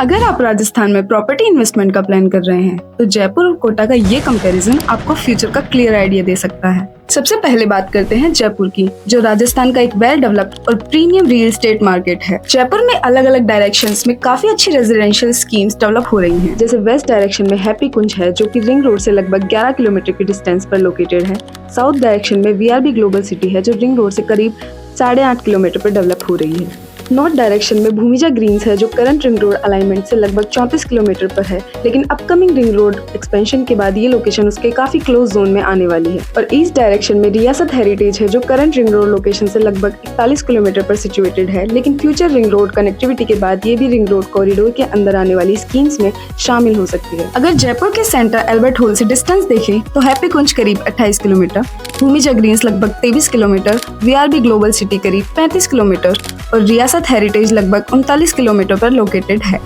अगर आप राजस्थान में प्रॉपर्टी इन्वेस्टमेंट का प्लान कर रहे हैं तो जयपुर और कोटा का ये कंपैरिजन आपको फ्यूचर का क्लियर आइडिया दे सकता है। सबसे पहले बात करते हैं जयपुर की, जो राजस्थान का एक वेल डेवलप्ड और प्रीमियम रियल एस्टेट मार्केट है। जयपुर में अलग अलग डायरेक्शंस में काफी अच्छी रेजिडेंशियल स्कीम्स डेवलप हो रही हैं। जैसे वेस्ट डायरेक्शन में हैप्पी कुंज है, जो कि रिंग रोड से लगभग 11 किलोमीटर की डिस्टेंस पर लोकेटेड है। साउथ डायरेक्शन में वीआरबी ग्लोबल सिटी है, जो रिंग रोड से करीब 8.5 किलोमीटर पर डेवलप हो रही है। नॉर्थ डायरेक्शन में भूमिजा ग्रीन्स है, जो करंट रिंग रोड अलाइनमेंट से लगभग 34 किलोमीटर पर है, लेकिन अपकमिंग रिंग रोड एक्सपेंशन के बाद ये लोकेशन उसके काफी क्लोज जोन में आने वाली है। और ईस्ट डायरेक्शन में रियासत हेरिटेज है, जो करंट रिंग रोड लोकेशन से लगभग 41 किलोमीटर पर सिचुएटेड है, लेकिन फ्यूचर रिंग रोड कनेक्टिविटी के बाद ये भी रिंग रोड कॉरिडोर के अंदर आने वाली स्कीम्स में शामिल हो सकती है। अगर जयपुर के सेंटर एल्बर्ट हॉल से डिस्टेंस देखें तो हैप्पी कुंज करीब 28 किलोमीटर, भूमिजा ग्रीन्स लगभग 23 किलोमीटर, वीआरबी ग्लोबल सिटी करीब 35 किलोमीटर और रियासत हेरिटेज लगभग 39 किलोमीटर पर लोकेटेड है।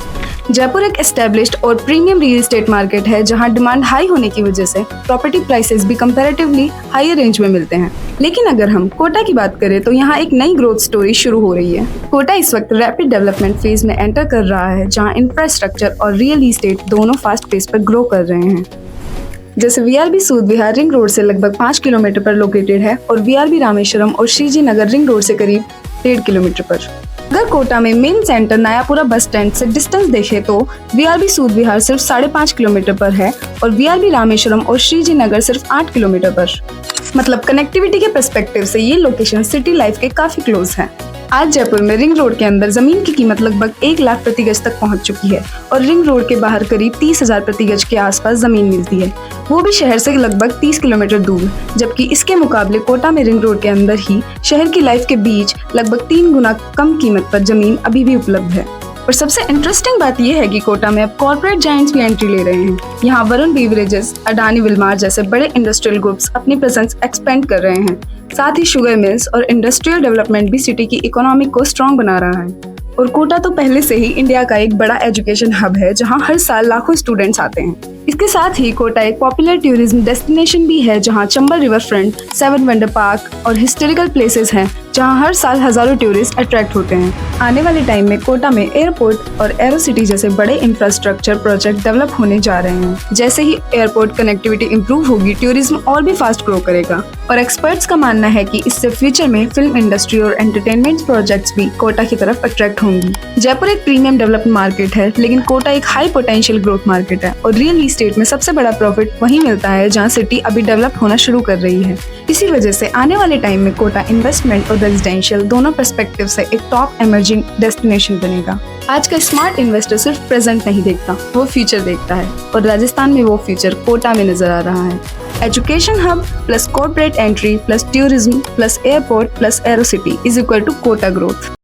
जयपुर एक एस्टेब्लिश्ड और प्रीमियम रियल एस्टेट मार्केट है, जहां डिमांड हाई होने की वजह से प्रॉपर्टी प्राइसेस भी कंपैरेटिवली हायर रेंज में मिलते हैं। लेकिन अगर हम कोटा की बात करें तो यहाँ एक नई ग्रोथ स्टोरी शुरू हो रही है। कोटा इस वक्त रैपिड डेवलपमेंट फेज में एंटर कर रहा है, जहाँ इंफ्रास्ट्रक्चर और रियल एस्टेट दोनों फास्ट पेस पर ग्रो कर रहे हैं। जैसे वीआरबी सूद विहार रिंग रोड से लगभग 5 किलोमीटर पर लोकेटेड है और वीआरबी रामेश्वरम और श्रीजी नगर रिंग रोड से करीब 1.5 किलोमीटर पर। अगर कोटा में main centre Nayapura bus stand से डिस्टेंस देखें तो वीआरबी सूद विहार सिर्फ 5.5 किलोमीटर पर है और वीआरबी रामेश्वरम और श्रीजी नगर सिर्फ 8 किलोमीटर पर। मतलब कनेक्टिविटी के पर्सपेक्टिव से ये लोकेशन सिटी लाइफ के काफी क्लोज है। आज जयपुर में रिंग रोड के अंदर जमीन की कीमत लगभग 1 लाख प्रति गज तक पहुंच चुकी है और रिंग रोड के बाहर करीब 30,000 प्रति गज के आसपास जमीन मिलती है, वो भी शहर से लगभग 30 किलोमीटर दूर। जबकि इसके मुकाबले कोटा में रिंग रोड के अंदर ही शहर की लाइफ के बीच लगभग 3 गुना कम कीमत पर जमीन अभी भी उपलब्ध है। और सबसे इंटरेस्टिंग बात यह है कि कोटा में अब कॉर्पोरेट जायंट्स भी एंट्री ले रहे हैं। यहाँ वरुण बेवरेजेस, अडानी विलमार जैसे बड़े इंडस्ट्रियल ग्रुप्स अपनी प्रेजेंस एक्सपेंड कर रहे हैं। साथ ही शुगर मिल्स और इंडस्ट्रियल डेवलपमेंट भी सिटी की इकोनॉमी को स्ट्रॉन्ग बना रहा है। और कोटा तो पहले से ही इंडिया का एक बड़ा एजुकेशन हब है, जहां हर साल लाखों स्टूडेंट्स आते हैं। इसके साथ ही कोटा एक पॉपुलर टूरिज्म डेस्टिनेशन भी है, जहां Chambal river front, 7 wonder park और हिस्टोरिकल प्लेसेस हैं, जहां हर साल हजारों टूरिस्ट अट्रैक्ट होते हैं। आने वाले टाइम में कोटा में एयरपोर्ट और एरो सिटी जैसे बड़े इंफ्रास्ट्रक्चर प्रोजेक्ट डेवलप होने जा रहे हैं। जैसे ही एयरपोर्ट कनेक्टिविटी इंप्रूव होगी, टूरिज्म और भी फास्ट ग्रो करेगा। और एक्सपर्ट्स का मानना है कि इससे फ्यूचर में फिल्म इंडस्ट्री और एंटरटेनमेंट प्रोजेक्ट्स भी कोटा की तरफ अट्रैक्ट होंगी। जयपुर एक प्रीमियम डेवलप्ड मार्केट है, लेकिन कोटा एक हाई पोटेंशियल ग्रोथ मार्केट है और रियल एस्टेट में सबसे बड़ा प्रॉफिट वहीं मिलता है जहां सिटी अभी डेवलप होना शुरू कर रही है। इसी वजह से आने वाले टाइम में कोटा इन्वेस्टमेंट और रेजिडेंशियल दोनों पर्सपेक्टिव से एक टॉप इमर्जिंग डेस्टिनेशन बनेगा। आज का स्मार्ट इन्वेस्टर सिर्फ प्रेजेंट नहीं देखता, वो फ्यूचर देखता है और राजस्थान में वो फ्यूचर कोटा में नजर आ रहा है। Education hub plus corporate entry plus tourism plus airport plus aero city is equal to Kota growth.